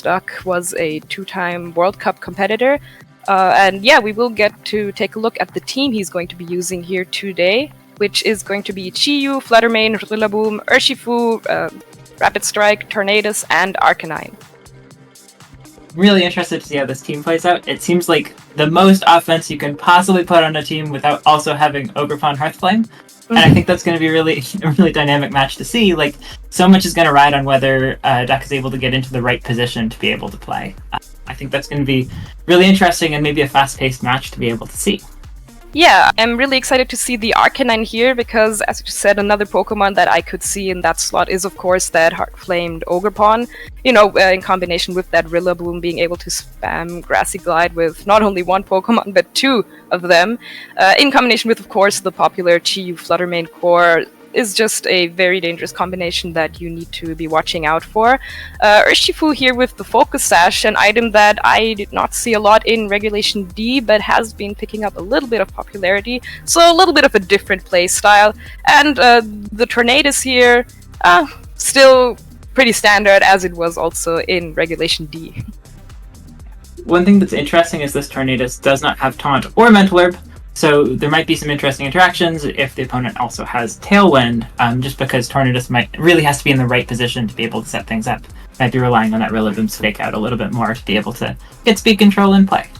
Duck was a 2-time World Cup competitor. And yeah, we will get to take a look at the team he's going to be using here today, which is going to be Chi-Yu, Fluttermane, Rillaboom, Urshifu, Rapid Strike, Tornadus, and Arcanine. Really interested to see how this team plays out. It seems like the most offense you can possibly put on a team without also having Ogerpon Hearthflame. And I think that's going to be a really dynamic match to see. Like, so much is going to ride on whether Duck is able to get into the right position to be able to play. I think that's going to be really interesting and maybe a fast-paced match to be able to see. Yeah, I'm really excited to see the Arcanine here because, as you said, another Pokemon that I could see in that slot is, of course, that Heart-Flamed Ogerpon. You know, in combination with that Rillaboom being able to spam Grassy Glide with not only one Pokemon, but two of them. In combination with, of course, the popular Chi-Yu Fluttermane core is just a very dangerous combination that you need to be watching out for. Urshifu here with the Focus Sash, an item that I did not see a lot in Regulation D, but has been picking up a little bit of popularity, so a little bit of a different play style. And the Tornadus here, still pretty standard as it was also in Regulation D. One thing that's interesting is this Tornadus does not have Taunt or Mental Herb, so there might be some interesting interactions if the opponent also has Tailwind, just because Tornadus really has to be in the right position to be able to set things up. Might be relying on that Rillaboom's fake out a little bit more to be able to get speed control in play.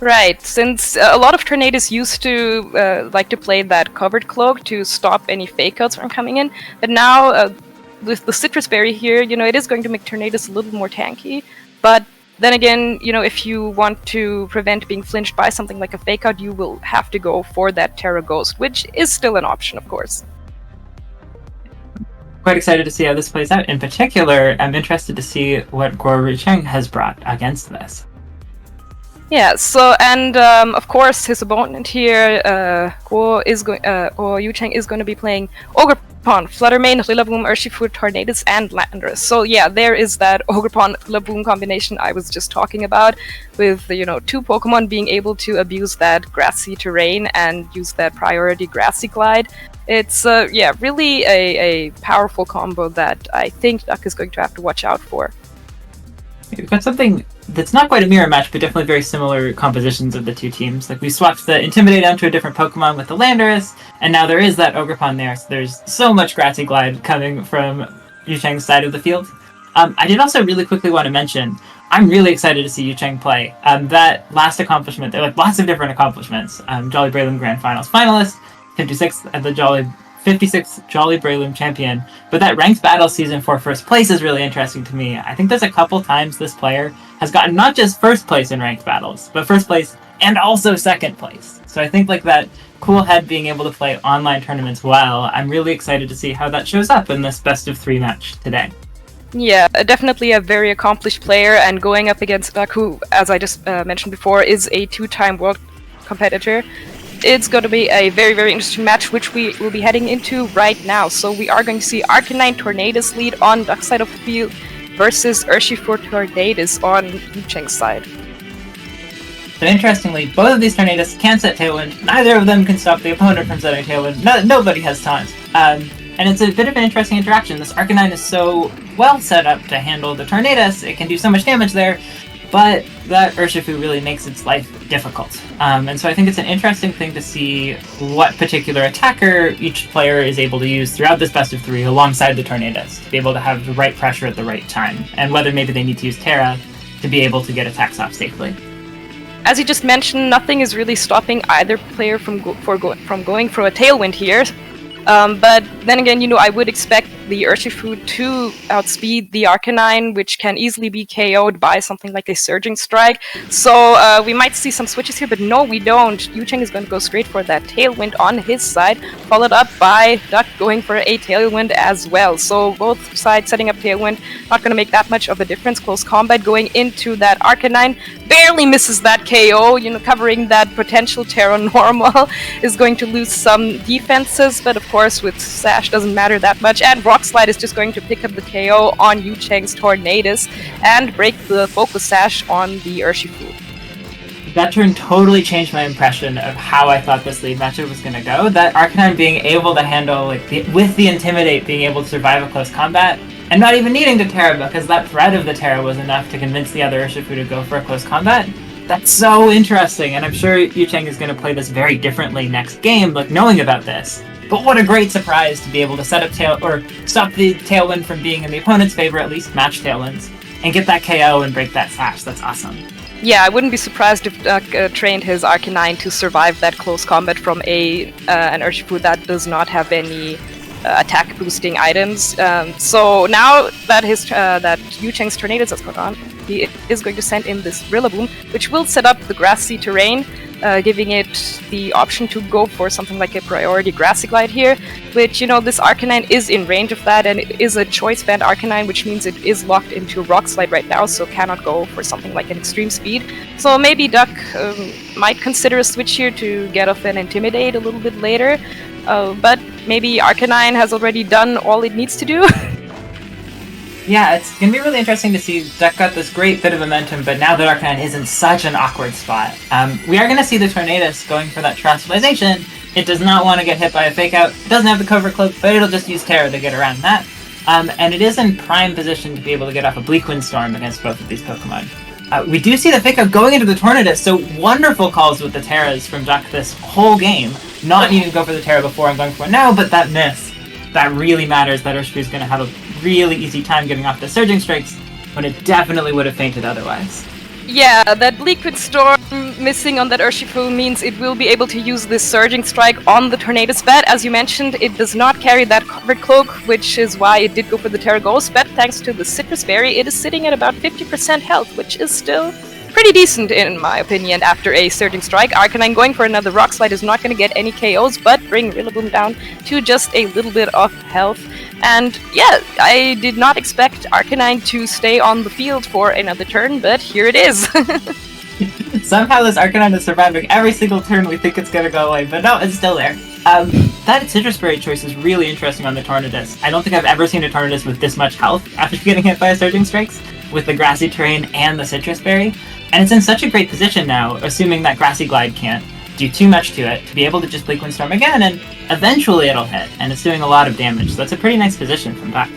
Right, since a lot of Tornadus used to like to play that Covered Cloak to stop any fake outs from coming in, but now with the Citrus Berry here, you know, it is going to make Tornadus a little more tanky, but then again, you know, if you want to prevent being flinched by something like a fake out, you will have to go for that Terra Ghost, which is still an option, of course. Quite excited to see how this plays out. In particular, I'm interested to see what Guo Yucheng has brought against this. Yeah, so, and of course, his opponent here, Guo Yucheng is going to be playing Ogerpon, Fluttermane, Rillaboom, Urshifu, Tornadus, and Landorus. So yeah, there is that Ogerpon Rillaboom combination I was just talking about, with, you know, two Pokemon being able to abuse that grassy terrain and use that priority Grassy Glide. It's yeah, really a powerful combo that I think Duck is going to have to watch out for. We've got something that's not quite a mirror match, but definitely very similar compositions of the two teams. Like, we swapped the Intimidate onto a different Pokemon with the Landorus, and now there is that Ogerpon there, so there's so much Grassy Glide coming from Yucheng's side of the field. I did also really quickly want to mention, I'm really excited to see Yucheng play. That last accomplishment, there are like lots of different accomplishments. Jolly Breloom Grand Finals finalist, 56th at the 56th Jolly Breloom champion, but that ranked battle season for first place is really interesting to me. I think there's a couple times this player has gotten not just first place in ranked battles, but first place and also second place. So I think like that cool head being able to play online tournaments well, I'm really excited to see how that shows up in this best of 3 match today. Yeah, definitely a very accomplished player, and going up against Duck, who, as I just mentioned before, is a 2-time world competitor. It's going to be a very, very interesting match, which we will be heading into right now. So we are going to see Arcanine Tornadus lead on Duck's side of the field versus Urshifu Tornadus on Yucheng's side. But interestingly, both of these Tornadus can set Tailwind. Neither of them can stop the opponent from setting Tailwind. Nobody has taunt. And it's a bit of an interesting interaction. This Arcanine is so well set up to handle the Tornadus. It can do so much damage there. But that Urshifu really makes its life difficult. And so I think it's an interesting thing to see what particular attacker each player is able to use throughout this best of 3 alongside the Tornadus to be able to have the right pressure at the right time, and whether maybe they need to use Terra to be able to get attacks off safely. As you just mentioned, nothing is really stopping either player from going for a Tailwind here. But then again, you know, I would expect the Urshifu to outspeed the Arcanine, which can easily be KO'd by something like a Surging Strike. So we might see some switches here, but no, we don't. Yucheng is going to go straight for that Tailwind on his side, followed up by Duck going for a Tailwind as well. So both sides setting up Tailwind, not going to make that much of a difference. Close combat going into that Arcanine, barely misses that KO, you know, covering that potential Terra Normal, is going to lose some defenses, but of course with Sash doesn't matter that much, and Rock Slide is just going to pick up the KO on Yucheng's Tornadus and break the Focus Sash on the Urshifu. That turn totally changed my impression of how I thought this lead matchup was going to go. That Arcanine being able to handle, like, with the Intimidate, being able to survive a close combat, and not even needing to Terra because that threat of the Terra was enough to convince the other Urshifu to go for a close combat. That's so interesting, and I'm sure Yucheng is going to play this very differently next game, like knowing about this. But what a great surprise to be able to set up or stop the Tailwind from being in the opponent's favor, at least match Tailwinds, and get that KO and break that sash. That's awesome. Yeah, I wouldn't be surprised if Duck trained his Arcanine to survive that close combat from an Urshifu that does not have any attack boosting items. So now that that Yucheng's Tornadus has gone on, he is going to send in this Rillaboom, which will set up the grassy terrain, giving it the option to go for something like a priority Grassy Glide here, which, you know, this Arcanine is in range of that, and it is a choice band Arcanine, which means it is locked into Rock Slide right now, so cannot go for something like an Extreme Speed. So maybe Duck might consider a switch here to get off an Intimidate a little bit later, but maybe Arcanine has already done all it needs to do. Yeah, it's going to be really interesting to see. Duck got this great bit of momentum, but now that Arcanine is in such an awkward spot, we are going to see the Tornadus going for that Terastallization. It does not want to get hit by a Fake Out. It doesn't have the Covert Cloak, but it'll just use Terra to get around that. And it is in prime position to be able to get off a Bleak Wind Storm against both of these Pokemon. We do see the Fake Out going into the Tornadus, so wonderful calls with the Terras from Duck this whole game. Not needing to go for the Terra before and going for it now, but that miss. That really matters. That Urshifu is going to have a really easy time getting off the Surging Strikes when it definitely would have fainted otherwise. Yeah, that Bleak Wind Storm missing on that Urshifu means it will be able to use this Surging Strike on the Tornadus bed. As you mentioned, it does not carry that Covered Cloak, which is why it did go for the Terra Ghost, but thanks to the Citrus Berry, it is sitting at about 50% health, which is still pretty decent in my opinion after a Surging Strike. Arcanine going for another Rock Slide is not going to get any KOs, but bring Rillaboom down to just a little bit of health. And yeah, I did not expect Arcanine to stay on the field for another turn, but here it is. Somehow this Arcanine is surviving every single turn we think it's going to go away, but no, it's still there. That Citrus Berry choice is really interesting on the Tornadus. I don't think I've ever seen a Tornadus with this much health after getting hit by a Surging Strikes, with the Grassy Terrain and the Citrus Berry. And it's in such a great position now, assuming that Grassy Glide can't do too much to it, to be able to just Bleak Wind Storm again, and eventually it'll hit, and it's doing a lot of damage. So that's a pretty nice position from Duck.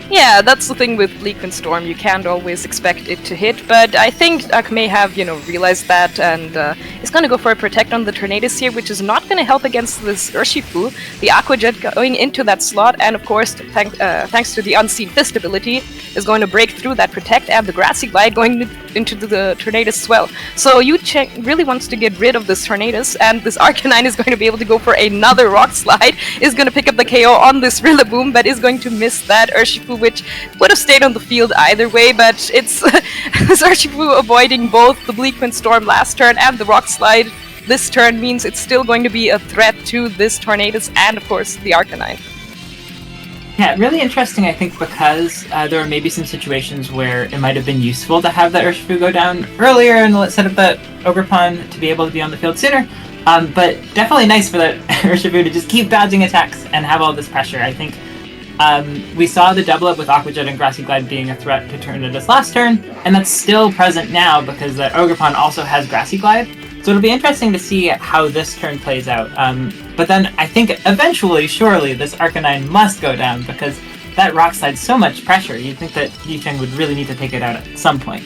Yeah, that's the thing with Bleak Wind Storm, you can't always expect it to hit, but I think Duck may have, realized that, and is going to go for a Protect on the Tornadus here, which is not going to help against this Urshifu. The Aqua Jet going into that slot, and of course, thanks to the Unseen Fist ability, is going to break through that Protect, and the Grassy Glide going into the Tornadus as well. So Yucheng really wants to get rid of this Tornadus, and this Arcanine is going to be able to go for another Rock Slide, is going to pick up the KO on this Rillaboom, but is going to miss that Urshifu, which would have stayed on the field either way, but it's this Urshifu avoiding both the Bleak Wind Storm last turn and the Rock Slide this turn means it's still going to be a threat to this Tornadus and, of course, the Arcanine. Yeah, really interesting, I think, because there are maybe some situations where it might have been useful to have that Urshifu go down earlier and set up that Ogerpon to be able to be on the field sooner. But definitely nice for that Urshifu to just keep dodging attacks and have all this pressure. I think we saw the double up with Aqua Jet and Grassy Glide being a threat to Tornadus last turn, and that's still present now because that Ogerpon also has Grassy Glide. So it'll be interesting to see how this turn plays out. But then I think eventually, surely, this Arcanine must go down because that Rock Slide's so much pressure. You'd think that Yucheng would really need to take it out at some point.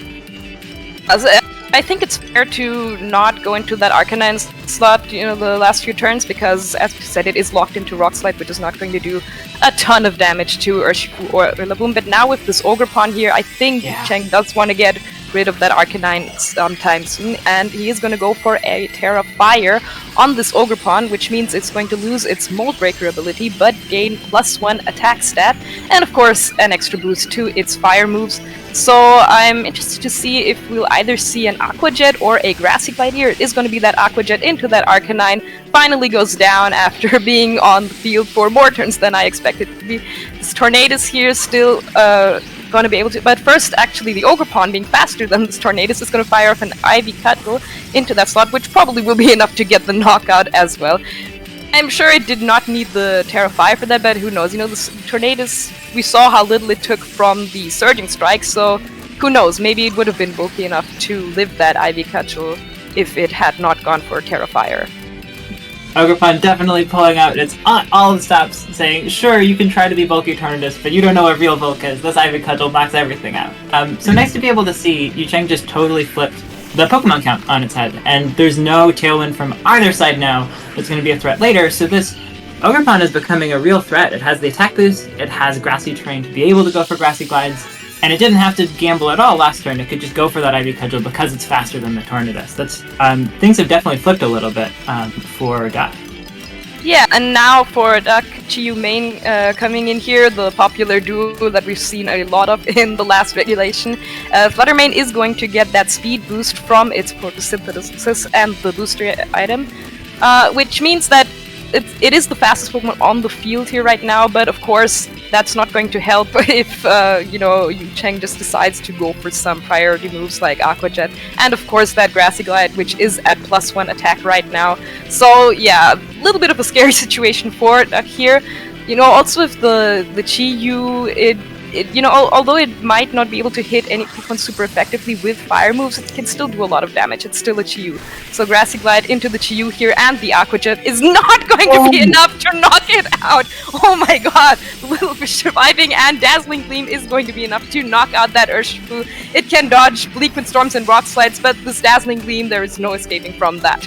I think it's fair to not go into that Arcanine slot, the last few turns, because, as you said, it is locked into Rock Slide, which is not going to do a ton of damage to Urshifu or Rillaboom. But now with this Ogerpon here, I think Yucheng does want to get rid of that Arcanine sometime soon, and he is going to go for a Terra Fire on this Ogerpon, which means it's going to lose its Mold Breaker ability, but gain +1 attack stat, and of course an extra boost to its fire moves. So I'm interested to see if we'll either see an Aqua Jet or a Grassy Glide here. It is going to be that Aqua Jet into that Arcanine, finally goes down after being on the field for more turns than I expected it to be. This Tornadus here still going to be able to, but first actually the Ogerpon, being faster than this Tornadus, is going to fire off an Ivy Cuttle into that slot, which probably will be enough to get the knockout as well. I'm sure it did not need the Terra Fire for that, but who knows, this Tornadus, we saw how little it took from the Surging Strike, so who knows, maybe it would have been bulky enough to live that Ivy Cuttle if it had not gone for Terra Fire. Ogerpon definitely pulling out its all the stops, saying, sure, you can try to be bulky Tornadus, but you don't know what real bulk is. This Ivy Cudgel knocks everything out. So nice to be able to see Yucheng just totally flipped the Pokemon count on its head, and there's no Tailwind from either side now that's going to be a threat later, so this Ogerpon is becoming a real threat. It has the attack boost, it has Grassy Terrain to be able to go for Grassy Glides, and it didn't have to gamble at all last turn. It could just go for that Ivy Cudgel because it's faster than the Tornadus. That's things have definitely flipped a little bit for Duck. Yeah, and now for Duck, Chiyu main coming in here, the popular duo that we've seen a lot of in the last regulation. Fluttermane is going to get that speed boost from its photosynthesis and the booster item, which means that it is the fastest Pokemon on the field here right now, but of course that's not going to help if, Yucheng just decides to go for some priority moves like Aqua Jet, and of course that Grassy Glide, which is at +1 attack right now. So yeah, a little bit of a scary situation for Duck here. Also with the Chi-Yu, although it might not be able to hit any Pokemon super effectively with fire moves, it can still do a lot of damage. It's still a Chi-Yu. So Grassy Glide into the Chi-Yu here, and the Aqua Jet is not going to be enough to knock it out. Oh my god! Little Fish surviving, and Dazzling Gleam is going to be enough to knock out that Urshifu. It can dodge Bleak Wind Storms and Rock Slides, but this Dazzling Gleam, there is no escaping from that.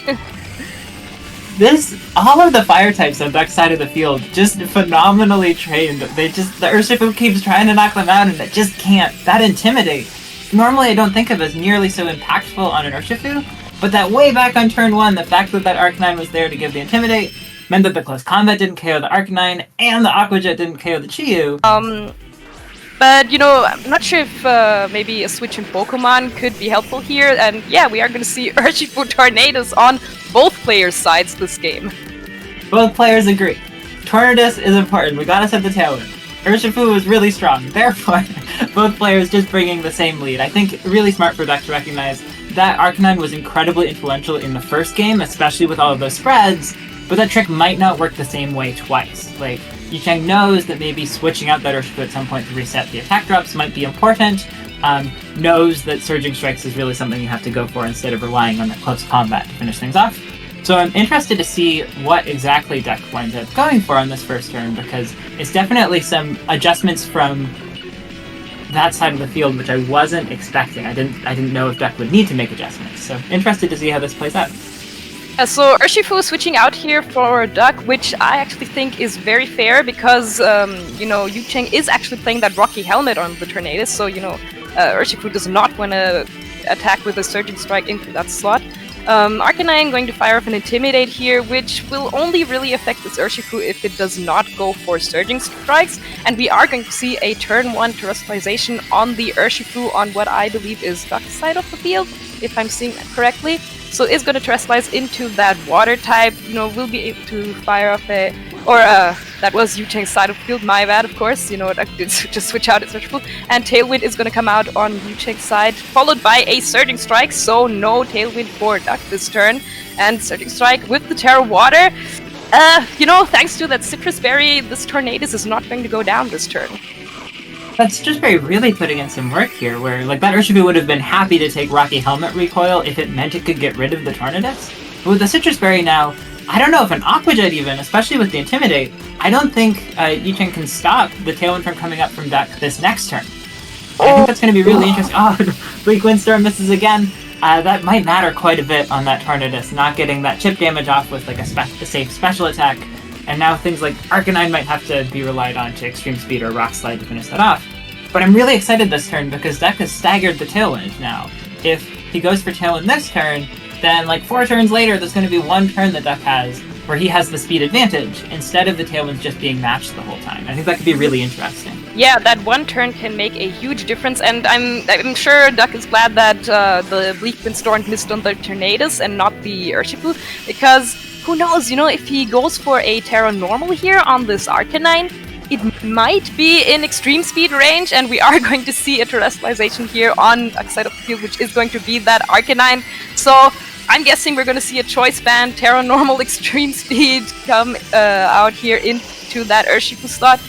All of the fire types on Duck's side of the field, just phenomenally trained. The Urshifu keeps trying to knock them out and it just can't. That Intimidate, normally I don't think of as nearly so impactful on an Urshifu, but that way back on turn 1, the fact that Arcanine was there to give the Intimidate meant that the Close Combat didn't KO the Arcanine and the Aqua Jet didn't KO the Chi-Yu. But, I'm not sure if maybe a switch in Pokemon could be helpful here, and yeah, we are going to see Urshifu Tornadus on both players' sides this game. Both players agree. Tornadus is important, we gotta set the Tailwind. Urshifu was really strong, therefore, both players just bringing the same lead. I think really smart for Duck to recognize that Arcanine was incredibly influential in the first game, especially with all of those spreads, but that trick might not work the same way twice. Like, Yucheng knows that maybe switching out that Urshifu at some point to reset the attack drops might be important, knows that Surging Strikes is really something you have to go for instead of relying on that close combat to finish things off. So I'm interested to see what exactly Duck winds up going for on this first turn, because it's definitely some adjustments from that side of the field which I wasn't expecting. I didn't know if Duck would need to make adjustments, so interested to see how this plays out. So Urshifu switching out here for Duck, which I actually think is very fair because, Yucheng is actually playing that Rocky Helmet on the Tornadus, so, Urshifu does not want to attack with a Surging Strike into that slot. Arcanine going to fire off an Intimidate here, which will only really affect this Urshifu if it does not go for Surging Strikes, and we are going to see a turn 1 Terrestrialization on the Urshifu on what I believe is Duck's side of the field, if I'm seeing that correctly. So it's going to Terrestrialize into that Water type, will be able to fire off that was Yucheng's side of the field, my bad, of course, Duck did just switch out its Urshifu, and Tailwind is going to come out on Yucheng's side, followed by a Surging Strike, so no Tailwind for Duck this turn, and Surging Strike with the Terra Water. Thanks to that Citrus Berry, this Tornadus is not going to go down this turn. That's just really putting in some work here, where that Urshifu would have been happy to take Rocky Helmet recoil if it meant it could get rid of the Tornadus. But with the Citrus Berry now, I don't know if an Aqua Jet even, especially with the Intimidate, I don't think Yucheng can stop the Tailwind from coming up from Duck this next turn. I think that's going to be really interesting. Oh, Bleak Windstorm misses again. That might matter quite a bit on that Tornadus, not getting that chip damage off with a safe special attack. And now things like Arcanine might have to be relied on to Extreme Speed or Rock Slide to finish that off. But I'm really excited this turn because Duck has staggered the Tailwind now. If he goes for Tailwind this turn, then 4 turns later there's going to be one turn that Duck has where he has the speed advantage instead of the Tailwinds just being matched the whole time. I think that could be really interesting. Yeah, that one turn can make a huge difference, and I'm sure Duck is glad that the Bleak Windstorm missed on the Tornadus and not the Urshifu, because who knows, if he goes for a Terra Normal here on this Arcanine, it might be in extreme speed range, and we are going to see a Terrestrialization here on a side of the field, which is going to be that Arcanine. So I'm guessing we're going to see a Choice Band, Terra Normal, Extreme Speed come out here into that Urshifu slot.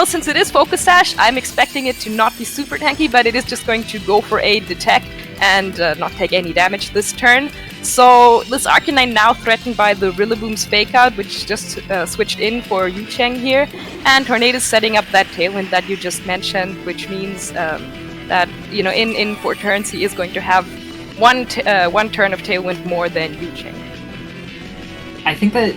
Since it is Focus Sash, I'm expecting it to not be super tanky, but it is just going to go for a Detect and not take any damage this turn. So this Arcanine now threatened by the Rillaboom's Fake Out, which just switched in for Yucheng here, and Tornadus setting up that Tailwind that you just mentioned, which means that in 4 turns he is going to have one turn of Tailwind more than Yucheng. I think that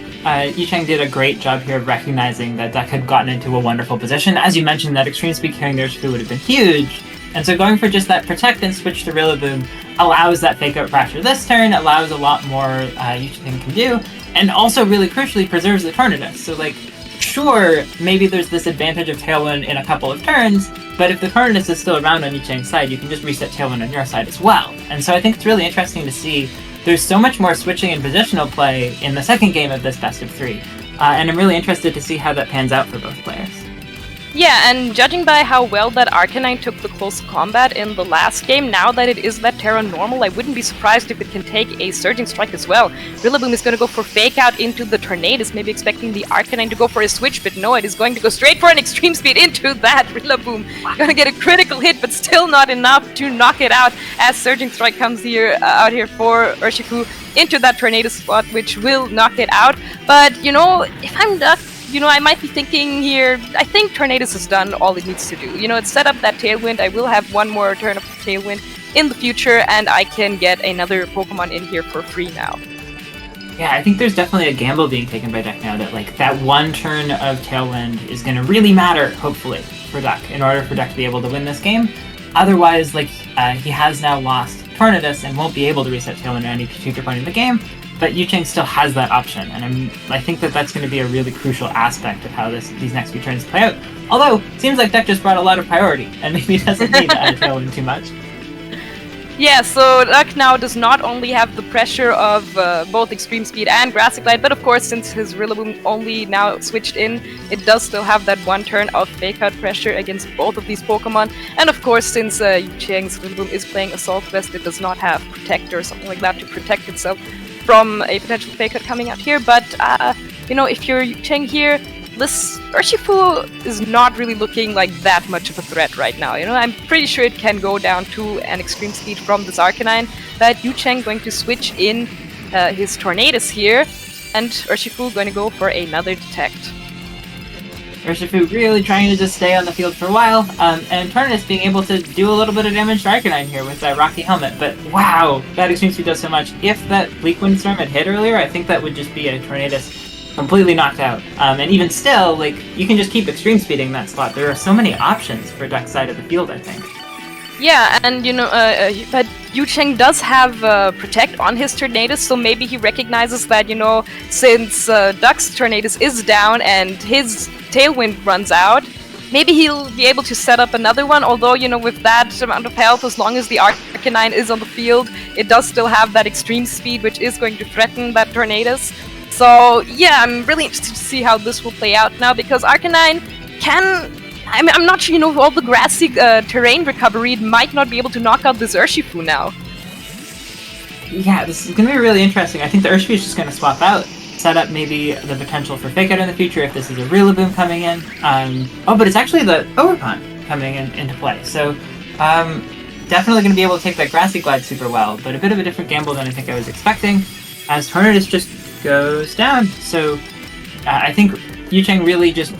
Yucheng did a great job here of recognizing that Duck had gotten into a wonderful position. As you mentioned, that Extreme Speed carrying the Urshifu would have been huge, and so going for just that Protect and switch to Rillaboom allows that Fake Out Fracture this turn, allows a lot more Yucheng can do, and also really crucially preserves the Tornadus. So like, sure, maybe there's this advantage of Tailwind in a couple of turns, but if the Tornadus is still around on Yucheng's side, you can just reset Tailwind on your side as well. And so I think it's really interesting to see there's so much more switching and positional play in the second game of this best of 3. And I'm really interested to see how that pans out for both players. Yeah, and judging by how well that Arcanine took the close combat in the last game, now that it is that Terra normal, I wouldn't be surprised if it can take a Surging Strike as well. Rillaboom is going to go for Fake Out into the Tornadus, maybe expecting the Arcanine to go for a switch, but no, it is going to go straight for an Extreme Speed into that Rillaboom. Gonna get a critical hit, but still not enough to knock it out, as Surging Strike comes out here for Urshifu into that Tornadus spot, which will knock it out. But, if I'm Duck, I might be thinking here, I think Tornadus has done all it needs to do. It's set up that Tailwind, I will have one more turn of Tailwind in the future, and I can get another Pokemon in here for free now. Yeah, I think there's definitely a gamble being taken by Duck now that, that one turn of Tailwind is going to really matter, hopefully, for Duck, in order for Duck to be able to win this game. Otherwise, he has now lost Tornadus and won't be able to reset Tailwind at any future point in the game. But Yucheng still has that option, and I think that that's going to be a really crucial aspect of how these next few turns play out. Although, it seems like Duck just brought a lot of priority, and maybe doesn't need to add Tailwind too much. Yeah, so Duck now does not only have the pressure of both Extreme Speed and Grassy Glide, but of course, since his Rillaboom only now switched in, it does still have that one turn of Fake Out pressure against both of these Pokemon. And of course, since Yucheng's Rillaboom is playing Assault Vest, it does not have Protect or something like that to protect itself from a potential Fake Out coming out here. But, if you're Yucheng here, this Urshifu is not really looking like that much of a threat right now. I'm pretty sure it can go down to an Extreme Speed from this Arcanine, but Yucheng going to switch in his Tornadus here, and Urshifu going to go for another Detect. Urshifu really trying to just stay on the field for a while, and Tornadus being able to do a little bit of damage to Arcanine here with that Rocky Helmet, but wow, that Extreme Speed does so much. If that Bleak Windstorm had hit earlier, I think that would just be a Tornadus completely knocked out. And even still, you can just keep Extreme Speeding that slot. There are so many options for Duck's side of the field, I think. Yeah, and but Yucheng does have Protect on his Tornadus, so maybe he recognizes that, since Duck's Tornadus is down and his Tailwind runs out, maybe he'll be able to set up another one, although, with that amount of health, as long as the Arcanine is on the field, it does still have that Extreme Speed, which is going to threaten that Tornadus. So, yeah, I'm really interested to see how this will play out now, because Arcanine I'm not sure, all the grassy terrain recovery, it might not be able to knock out this Urshifu now. Yeah, this is going to be really interesting. I think the Urshifu is just going to swap out, set up maybe the potential for Fake Out in the future if this is a Rillaboom coming in. But it's actually the Ogerpon coming into play. So, definitely going to be able to take that Grassy Glide super well, but a bit of a different gamble than I think I was expecting, as Tornadus just goes down. So, I think Yucheng really just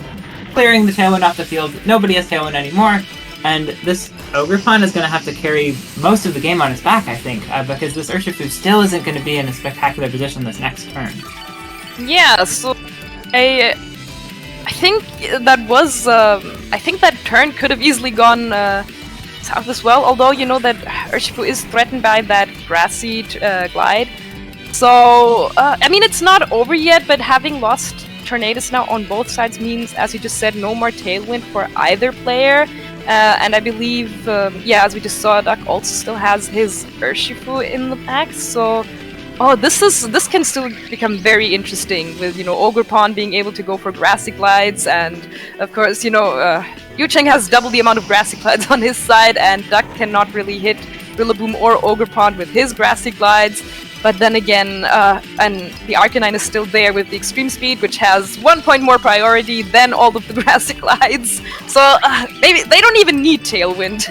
clearing the Tailwind off the field. Nobody has Tailwind anymore, and this Ogerpon is going to have to carry most of the game on its back, I think, because this Urshifu still isn't going to be in a spectacular position this next turn. Yeah, so I think that was I think that turn could have easily gone south as well, although that Urshifu is threatened by that Grassy Glide. So, it's not over yet, but having lost Tornadus now on both sides means, as you just said, no more Tailwind for either player. And I believe, as we just saw, Duck also still has his Urshifu in the back. So, this can still become very interesting with, Ogerpon being able to go for Grassy Glides, and of course, Yucheng has double the amount of Grassy Glides on his side, and Duck cannot really hit Rillaboom or Ogerpon with his Grassy Glides. But then again, and the Arcanine is still there with the Extreme Speed, which has 1 point more priority than all of the Grassy Glides. So maybe they don't even need Tailwind.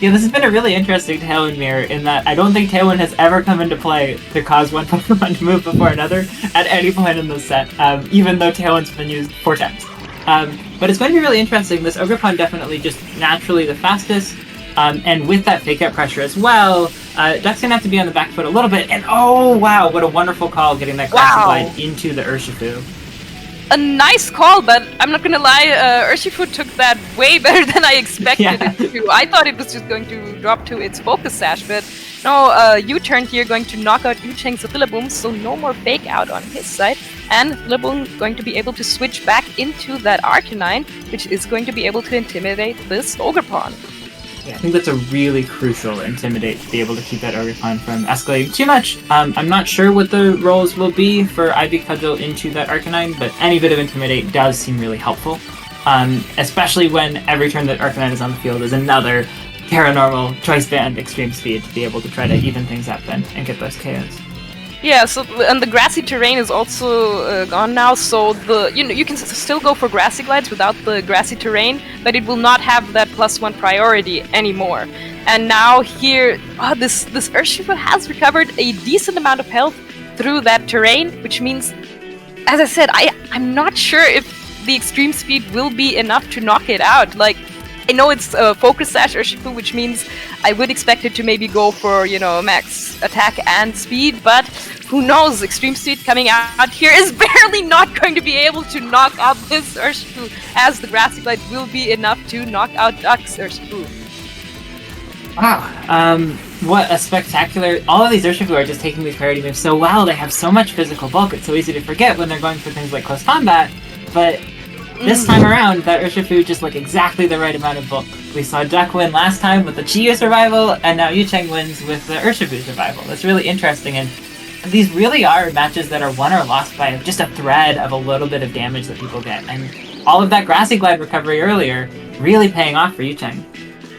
Yeah, this has been a really interesting Tailwind mirror in that I don't think Tailwind has ever come into play to cause one Pokemon to move before another at any point in the set, even though Tailwind's been used 4 times. But it's going to be really interesting. This Ogerpon definitely just naturally the fastest, and with that fake out pressure as well, Duck's going to have to be on the back foot a little bit, and oh wow, what a wonderful call getting that Grassy Glide into the Urshifu. A nice call, but I'm not gonna lie, Urshifu took that way better than I expected it to. I thought it was just going to drop to its Focus Sash, but no, U-turn here going to knock out Yucheng's Rillaboom, so no more fake out on his side, and Rillaboom going to be able to switch back into that Arcanine, which is going to be able to intimidate this Ogerpon. Yeah, I think that's a really crucial Intimidate to be able to keep that Ogerpon from escalating too much. I'm not sure what the roles will be for Ivy Cudgel into that Arcanine, but any bit of Intimidate does seem really helpful. Especially when every turn that Arcanine is on the field is another Paranormal, Choice Band, Extreme Speed to be able to try to even things up and get those KOs. Yeah, so and the grassy terrain is also gone now, so you can still go for grassy glides without the grassy terrain, but it will not have that +1 priority anymore. And now here, this Urshifu has recovered a decent amount of health through that terrain, which means, as I said, I'm not sure if the extreme speed will be enough to knock it out. Like, I know it's Focus Sash Urshifu, which means I would expect it to maybe go for, max attack and speed, but who knows, Extreme Speed coming out here is barely not going to be able to knock out this Urshifu, as the Grassy Glide will be enough to knock out Duck's Urshifu. Wow, what a spectacular... All of these Urshifu are just taking these priority moves so well, they have so much physical bulk, it's so easy to forget when they're going for things like close combat, but this time around, that Urshifu just exactly the right amount of bulk. We saw Duck win last time with the Chiyu survival, and now Yucheng wins with the Urshifu survival. That's really interesting, and these really are matches that are won or lost by just a thread of a little bit of damage that people get. And all of that Grassy Glide recovery earlier really paying off for Yucheng.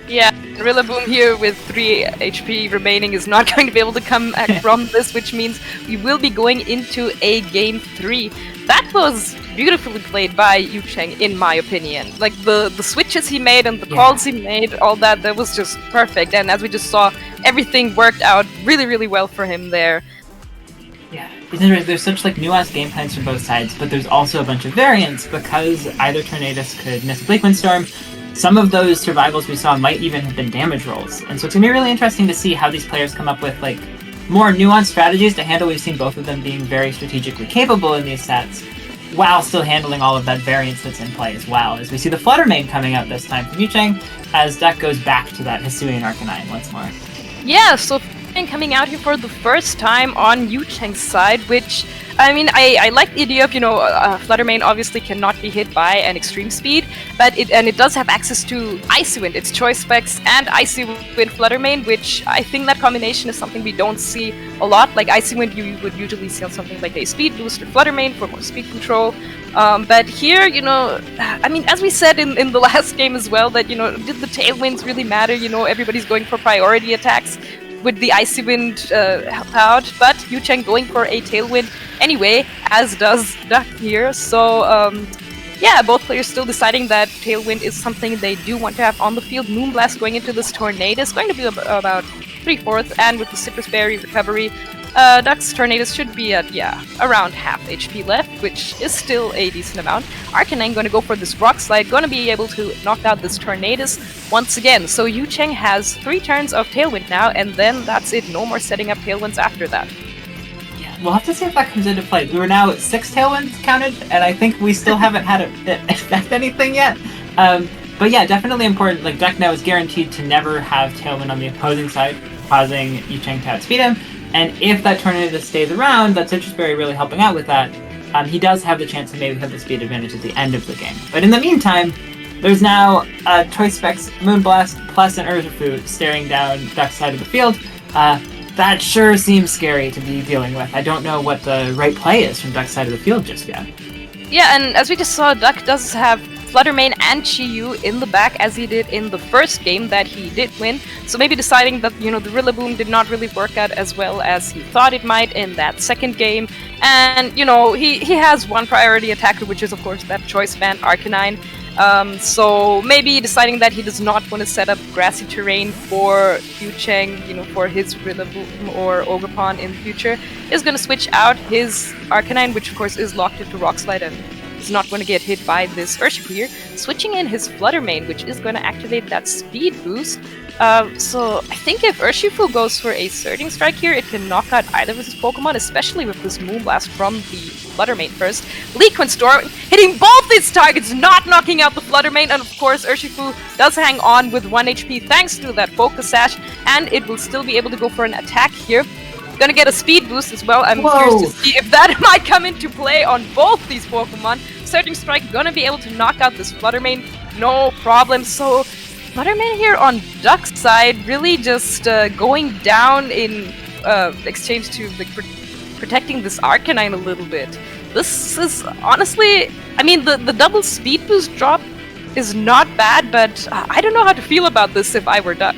Yeah, Rillaboom here with 3 HP remaining is not going to be able to come back from this, which means we will be going into a Game 3. That was beautifully played by Yucheng, in my opinion. Like, the switches he made and the calls he made, all that was just perfect. And as we just saw, everything worked out really, really well for him there. Yeah, there's such nuanced game plans from both sides, but there's also a bunch of variants because either Tornadus could miss a Bleak Windstorm. Some of those survivals we saw might even have been damage rolls, and so it's going to be really interesting to see how these players come up with more nuanced strategies to handle. We've seen both of them being very strategically capable in these sets, while still handling all of that variance that's in play as well, as we see the Flutter Mane coming out this time from Yucheng, as Duck goes back to that Hisuian Arcanine once more. Yeah, so coming out here for the first time on Yucheng's side, which, I mean, I like the idea of, Flutter Mane obviously cannot be hit by an Extreme Speed, but it does have access to Icy Wind, its choice specs, and Icy Wind Flutter Mane, which I think that combination is something we don't see a lot. Like, Icy Wind you would usually see on something like a Speed Boost or Flutter Mane for more speed control. But here, I mean, as we said in the last game as well, that, did the Tailwinds really matter? Everybody's going for priority attacks with the Icy Wind help out, but Yucheng going for a Tailwind anyway, as does Duck here. So, yeah, both players still deciding that Tailwind is something they do want to have on the field. Moonblast going into this Tornadus, going to be about 3/4, and with the Citrus Berry recovery, Duck's Tornadus should be at, around half HP left, which is still a decent amount. Arcanine going to go for this Rock Slide, going to be able to knock out this Tornadus once again. So Yucheng has 3 turns of Tailwind now, and then that's it. No more setting up Tailwinds after that. Yeah, we'll have to see if that comes into play. We were now at 6 Tailwinds counted, and I think we still haven't had it affect anything yet. But yeah, definitely important. Duck now is guaranteed to never have Tailwind on the opposing side, causing Yucheng to outspeed him. And if that Tornadus stays around, that Citrus Berry really helping out with that, he does have the chance to maybe have the speed advantage at the end of the game. But in the meantime, there's now Choice Specs, Moonblast, plus an Urshifu staring down Duck's side of the field. That sure seems scary to be dealing with. I don't know what the right play is from Duck's side of the field just yet. Yeah, and as we just saw, Duck does have Flutter Mane and Chiyu in the back, as he did in the first game that he did win. So maybe deciding that, the Rillaboom did not really work out as well as he thought it might in that second game. And, he has one priority attacker, which is, of course, that Choice Band Arcanine. So maybe deciding that he does not want to set up grassy terrain for Yucheng, for his Rillaboom or Ogerpon in the future, is going to switch out his Arcanine, which of course is locked into Rock Slide and is not going to get hit by this Urshifu here, switching in his Flutter Mane, which is going to activate that speed boost. So I think if Urshifu goes for a Surging Strike here, it can knock out either of his Pokemon, especially with this Moonblast from the Flutter Mane first. Liquid Storm hitting both these targets, not knocking out the Flutter Mane, and of course Urshifu does hang on with 1 HP thanks to that Focus Sash, and it will still be able to go for an attack here. Gonna get a speed boost as well. I'm curious to see if that might come into play on both these Pokemon. Surging Strike gonna be able to knock out this Flutter Mane, no problem. So Flutter Mane here on Duck's side really just going down in exchange to protecting this Arcanine a little bit. This is honestly, I mean, the double speed boost drop is not bad, but I don't know how to feel about this if I were Duck.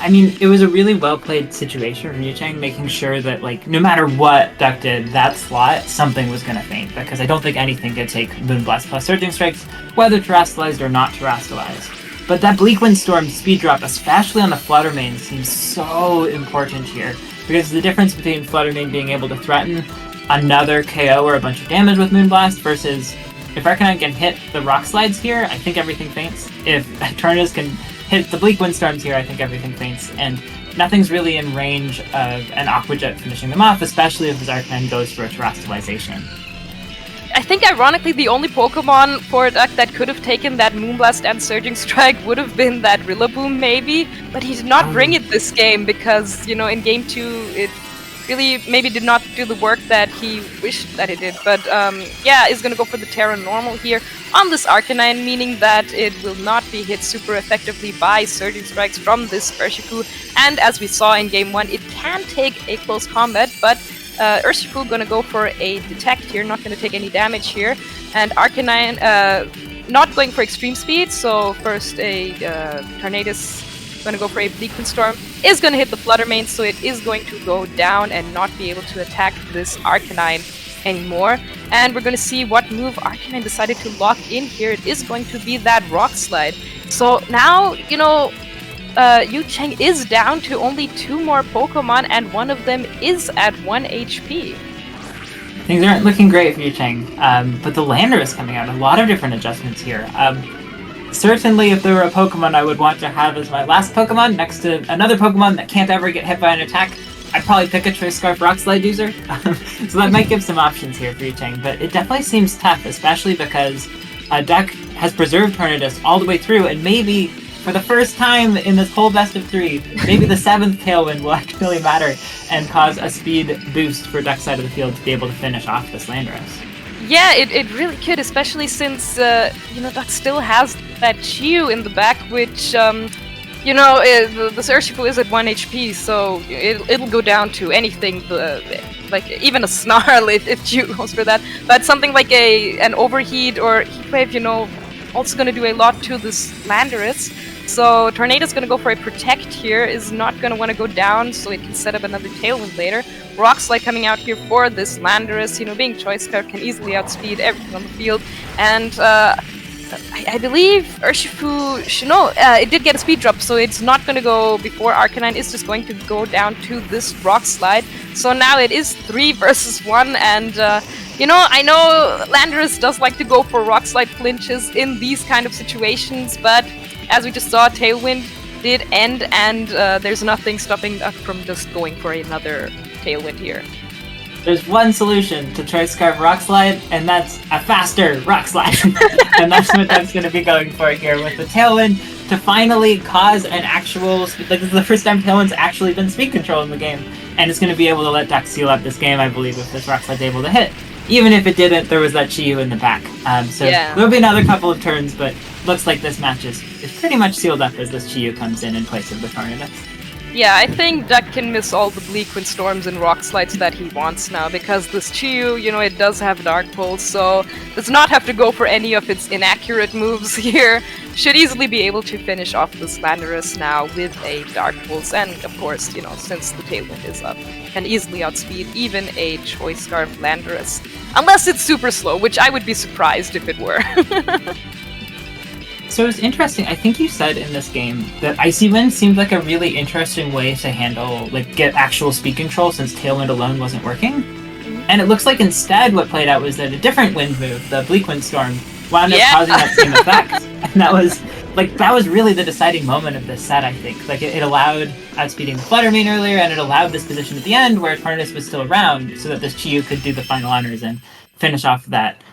I mean, it was a really well-played situation from Yucheng, making sure that, like, no matter what Duck did, that slot, something was going to faint, because I don't think anything could take Moonblast plus Surging Strikes, whether terastallized or not terastallized. But that Bleak Wind Storm speed drop, especially on the Flutter Mane, seems so important here, because the difference between Flutter Mane being able to threaten another KO or a bunch of damage with Moonblast versus if Arcanine can hit the Rock Slides here, I think everything faints. If Tornadus can hit the Bleak Wind Storms here, I think everything faints, and nothing's really in range of an Aqua Jet finishing them off, especially if his Arcanine goes for a terastallization. I think ironically the only Pokemon for Duck that could have taken that Moonblast and Surging Strike would have been that Rillaboom maybe, but he did not bring it this game because, in Game 2 it really maybe did not do the work that he wished that it did. But yeah, is going to go for the Terra Normal here on this Arcanine, meaning that it will not be hit super effectively by Surging Strikes from this Urshifu. And as we saw in Game 1, it can take a close combat, but Urshifu going to go for a Detect here, not going to take any damage here. And Arcanine not going for extreme speed, so first a Tornadus going to go for a Bleak Wind Storm, is going to hit the Flutter Mane, so it is going to go down and not be able to attack this Arcanine anymore. And we're going to see what move Arcanine decided to lock in here. It is going to be that Rock Slide. So now, Yucheng is down to only 2 more Pokemon, and one of them is at 1 HP. Things aren't looking great for Yucheng, but the Landorus is coming out. A lot of different adjustments here. Certainly, if there were a Pokemon I would want to have as my last Pokemon next to another Pokemon that can't ever get hit by an attack, I'd probably pick a Choice Scarf Rock Slide user. So that might give some options here for Yucheng, but it definitely seems tough, especially because Duck has preserved Tornadus all the way through, and maybe for the first time in this whole best of 3, maybe the 7th Tailwind will actually matter and cause a speed boost for Duck's side of the field to be able to finish off this Landorus. Yeah, it really could, especially since, Duck still has that Chiyu in the back, which, the Urshifu is at 1 HP, so it'll go down to anything, like even a Snarl if Chiyu goes for that. But something like an Overheat or Heat Wave, also going to do a lot to this Landorus. So Tornado's going to go for a Protect here, is not going to want to go down, so it can set up another Tailwind later. Rock Slide coming out here for this Landorus, being Choice Scarf can easily outspeed everything on the field. And I believe Urshifu, it did get a speed drop, so it's not going to go before Arcanine, it's just going to go down to this Rock Slide. So now it is 3 versus 1, and I know Landorus does like to go for Rock Slide flinches in these kind of situations, but as we just saw, Tailwind did end, and there's nothing stopping us from just going for another Tailwind here. There's one solution to Choice Scarf Rock Slide, and that's a faster Rock Slide. And that's what Duck's going to be going for here with the Tailwind to finally cause an actual... this is the first time Tailwind's actually been speed control in the game, and it's going to be able to let Duck seal up this game, I believe, if this Rock Slide's able to hit. Even if it didn't, there was that Chiyu in the back. There'll be another couple of turns, but looks like this match is pretty much sealed up as this Chiyu comes in place of the Tornadus. Yeah, I think Duck can miss all the Bleak Wind Storms and Rock Slides that he wants now, because this Chiyu, it does have Dark Pulse, so does not have to go for any of its inaccurate moves here. Should easily be able to finish off this Landorus now with a Dark Pulse, and of course, since the Tailwind is up, can easily outspeed even a Choice Scarf Landorus. Unless it's super slow, which I would be surprised if it were. So it was interesting. I think you said in this game that Icy Wind seemed like a really interesting way to handle, like, get actual speed control since Tailwind alone wasn't working. And it looks like instead what played out was that a different wind move, the Bleak Windstorm, wound up causing that same effect. And that was really the deciding moment of this set, I think. Like, it allowed outspeeding the Fluttermane earlier, and it allowed this position at the end where Tornadus was still around so that this Chiyu could do the final honors and finish off that